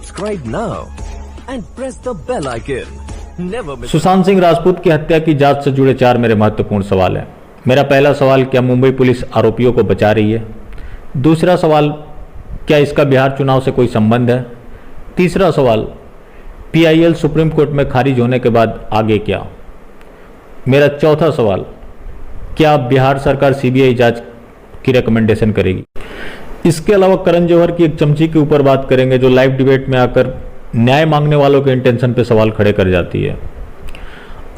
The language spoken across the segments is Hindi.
Subscribe now and press the bell icon. Never miss. Sushant Singh Rajput की हत्या की जांच से जुड़े 4 मेरे महत्वपूर्ण सवाल हैं। मेरा पहला सवाल, क्या मुंबई पुलिस आरोपियों को बचा रही है? दूसरा सवाल, क्या इसका बिहार चुनाव से कोई संबंध है? तीसरा सवाल, PIL सुप्रीम कोर्ट में खारिज होने के बाद आगे क्या? मेरा चौथा सवाल, क्या बिहार सरकार CBI जांच की रिकमेंडेशन करेगी? इसके अलावा करण जौहर की एक चमची के ऊपर बात करेंगे जो लाइव डिबेट में आकर न्याय मांगने वालों के इंटेंशन पे सवाल खड़े कर जाती है।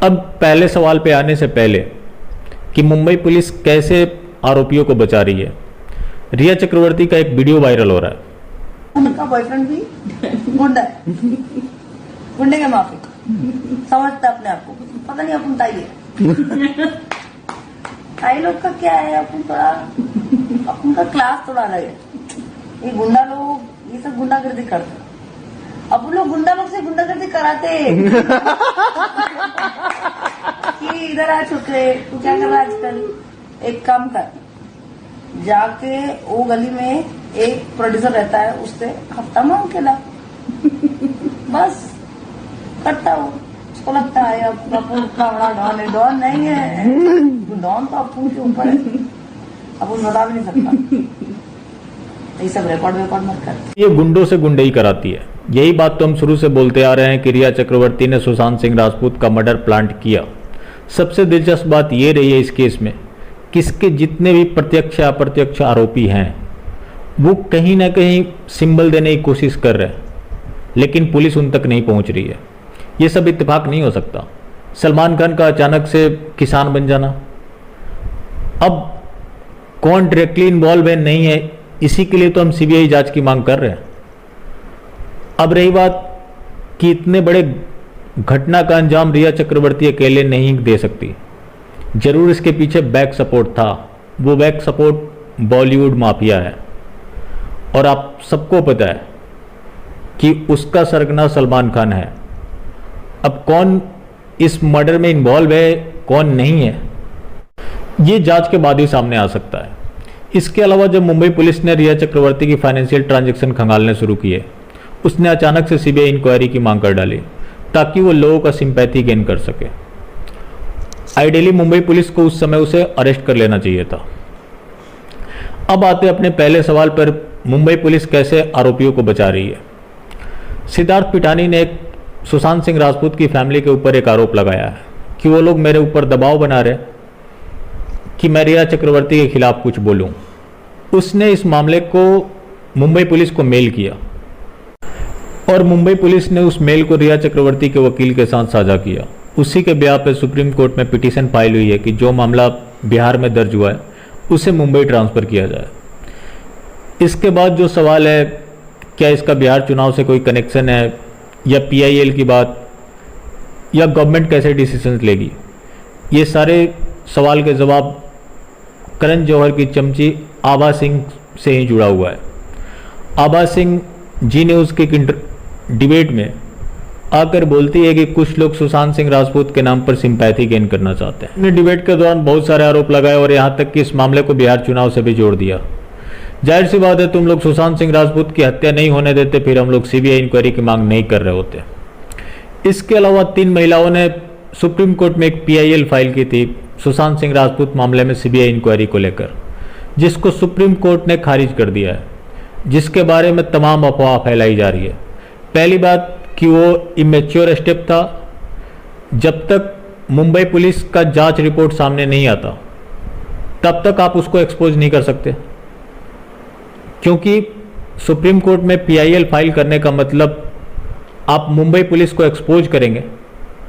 अब पहले सवाल पे आने से पहले कि मुंबई पुलिस कैसे आरोपियों को बचा रही है, रिया चक्रवर्ती का एक वीडियो वायरल हो रहा है। उनका बॉयफ्रेंड भी गुंडा है, गुंडे के माफी समझता अपने आप को, पता नहीं अपन ताई ताई लोग का क्या है, अपन थोड़ा अपन का क्लास थोड़ा अलग है। ये गुंडा लोग ये सब गुंडागर्दी करते, अब लोग गुंडा लोग से गुंडागर्दी कराते कि इधर आ चुके, तू क्या कर रहा है आजकल, एक काम कर, जाके वो गली में एक प्रोड्यूसर रहता है, उससे हफ्ता मांग के ला, बस करता हो। उसको लगता है अब अपन का बड़ा डॉन है, डॉन नहीं है, डॉन तो अपन के ऊपर है, अपन बता भी नहीं सकता। ये सब रिकॉर्ड मत कर। ये गुंडों से गुंडई कराती है, यही बात तो हम शुरू से बोलते आ रहे हैं कि रिया चक्रवर्ती ने सुशांत सिंह राजपूत का मर्डर प्लांट किया। सबसे दिलचस्प बात यह रही है इस केस में, किसके जितने भी प्रत्यक्ष या अप्रत्यक्ष आरोपी हैं वो कहीं ना कहीं सिंबल देने की कोशिश कर रहे हैं, लेकिन पुलिस उन तक नहीं पहुंच रही है। ये सब इत्तेफाक नहीं हो सकता। सलमान खान का अचानक से किसान बन जाना, अब कौन डायरेक्टली इन्वॉल्व है नहीं है, इसी के लिए तो हम CBI जांच की मांग कर रहे हैं। अब रही बात कि इतने बड़े घटना का अंजाम रिया चक्रवर्ती अकेले नहीं दे सकती, जरूर इसके पीछे बैक सपोर्ट था। वो बैक सपोर्ट बॉलीवुड माफिया है और आप सबको पता है कि उसका सरगना सलमान खान है। अब कौन इस मर्डर में इन्वॉल्व है कौन नहीं है, ये जांच के बाद ही सामने आ सकता है। इसके अलावा जब मुंबई पुलिस ने रिया चक्रवर्ती की फाइनेंशियल ट्रांजैक्शन खंगालने शुरू किए, उसने अचानक से CBI इंक्वायरी की मांग कर डाली ताकि वो लोगों का सिंपैथी गेन कर सके। आइडियली मुंबई पुलिस को उस समय उसे अरेस्ट कर लेना चाहिए था। अब आते अपने पहले सवाल पर, मुंबई पुलिस कैसे आरोपियों को बचा रही है। सिद्धार्थ पिठानी ने एक सुशांत सिंह राजपूत की फैमिली के ऊपर एक आरोप लगाया है कि वो लोग मेरे ऊपर दबाव बना रहे कि मैं रिया चक्रवर्ती के खिलाफ कुछ बोलूं। उसने इस मामले को मुंबई पुलिस को मेल किया और मुंबई पुलिस ने उस मेल को रिया चक्रवर्ती के वकील के साथ साझा किया। उसी के ब्याह पर सुप्रीम कोर्ट में पिटीशन फाइल हुई है कि जो मामला बिहार में दर्ज हुआ है उसे मुंबई ट्रांसफ़र किया जाए। इसके बाद जो सवाल है, क्या इसका बिहार चुनाव से कोई कनेक्शन है या PIL की बात, या गवर्नमेंट कैसे डिसीजन लेगी, ये सारे सवाल के जवाब करण जौहर की चमची आभा सिंह से ही जुड़ा हुआ है। आभा सिंह जी न्यूज़ के डिबेट में आकर बोलती है कि कुछ लोग सुशांत सिंह राजपूत के नाम पर सिंपैथी गेन करना चाहते हैं। ने डिबेट के दौरान बहुत सारे आरोप लगाए और यहाँ तक कि इस मामले को बिहार चुनाव से भी जोड़ दिया। जाहिर सी बात है, तुम लोग सुशांत सिंह राजपूत की हत्या नहीं होने देते, फिर हम लोग CBI इंक्वायरी की मांग नहीं कर रहे होते। इसके अलावा 3 महिलाओं ने सुप्रीम कोर्ट में एक PIL फाइल की थी सुशांत सिंह राजपूत मामले में CBI इंक्वायरी को लेकर, जिसको सुप्रीम कोर्ट ने खारिज कर दिया है, जिसके बारे में तमाम अफवाह फैलाई जा रही है। पहली बात कि वो इमेच्योर स्टेप था। जब तक मुंबई पुलिस का जांच रिपोर्ट सामने नहीं आता तब तक आप उसको एक्सपोज नहीं कर सकते, क्योंकि सुप्रीम कोर्ट में PIL फाइल करने का मतलब आप मुंबई पुलिस को एक्सपोज करेंगे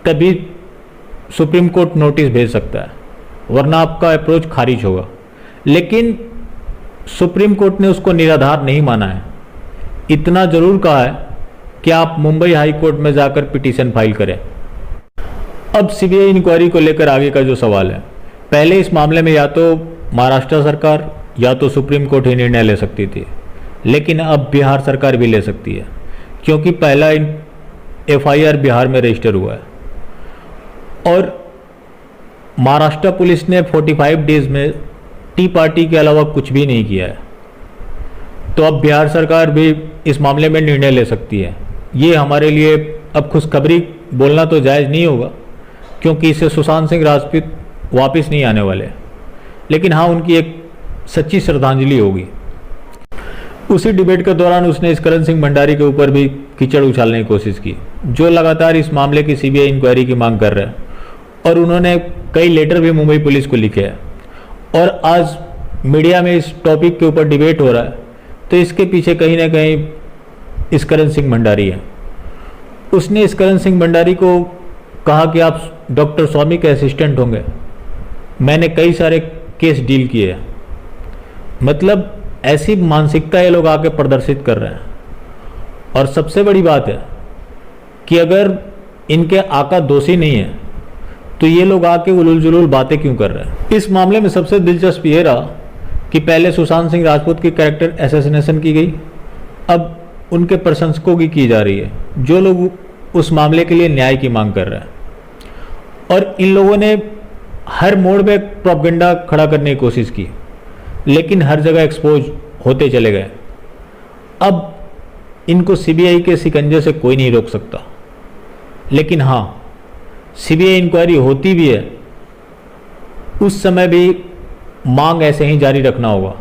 तभी सुप्रीम कोर्ट नोटिस भेज सकता है, वरना आपका अप्रोच खारिज होगा। लेकिन सुप्रीम कोर्ट ने उसको निराधार नहीं माना है। इतना जरूर कहा है कि आप मुंबई हाई कोर्ट में जाकर पिटीशन फाइल करें। अब CBI इंक्वायरी को लेकर आगे का जो सवाल है, पहले इस मामले में या तो महाराष्ट्र सरकार या तो सुप्रीम कोर्ट ही निर्णय ले सकती थी, लेकिन अब बिहार सरकार भी ले सकती है, क्योंकि पहला FIR बिहार में रजिस्टर हुआ है और महाराष्ट्र पुलिस ने 45 डेज में टी पार्टी के अलावा कुछ भी नहीं किया है। तो अब बिहार सरकार भी इस मामले में निर्णय ले सकती है ये हमारे लिए अब खुशखबरी बोलना तो जायज़ नहीं होगा, क्योंकि इससे सुशांत सिंह राजपूत वापस नहीं आने वाले, लेकिन हाँ उनकी एक सच्ची श्रद्धांजलि होगी। उसी डिबेट के दौरान उसने इस्करण सिंह भंडारी के ऊपर भी कीचड़ उछालने की कोशिश की, जो लगातार इस मामले की सीबीआई इंक्वायरी की मांग कर रहे हैं, और उन्होंने कई लेटर भी मुंबई पुलिस को लिखे हैं। और आज मीडिया में इस टॉपिक के ऊपर डिबेट हो रहा है, तो इसके पीछे कहीं ना कहीं इस्करण सिंह भंडारी है। उसने इस्करण सिंह भंडारी को कहा कि आप डॉक्टर स्वामी के असिस्टेंट होंगे, मैंने कई सारे केस डील किए हैं। मतलब ऐसी मानसिकता ये लोग आके प्रदर्शित कर रहे हैं। और सबसे बड़ी बात है कि अगर इनके आका दोषी नहीं है तो ये लोग आके उलूल जुलूल बातें क्यों कर रहे हैं। इस मामले में सबसे दिलचस्प ये रहा कि पहले सुशांत सिंह राजपूत की कैरेक्टर असैसिनेशन की गई, अब उनके प्रशंसकों की जा रही है, जो लोग उस मामले के लिए न्याय की मांग कर रहे हैं। और इन लोगों ने हर मोड़ में प्रोपेगेंडा खड़ा करने की कोशिश की, लेकिन हर जगह एक्सपोज होते चले गए। अब इनको सीबीआई के शिकंजे से कोई नहीं रोक सकता, लेकिन हाँ सीबीआई इंक्वायरी होती भी है, उस समय भी मांग ऐसे ही जारी रखना होगा,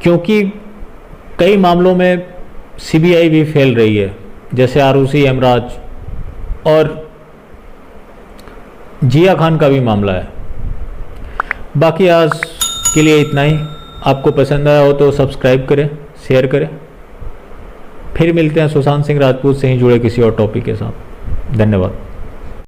क्योंकि कई मामलों में सीबीआई भी फेल रही है, जैसे आरूसी हेमराज और जिया खान का भी मामला है। बाकी आज के लिए इतना ही। आपको पसंद आया हो तो सब्सक्राइब करें, शेयर करें। फिर मिलते हैं सुशांत सिंह राजपूत से ही जुड़े किसी और टॉपिक के साथ। धन्यवाद।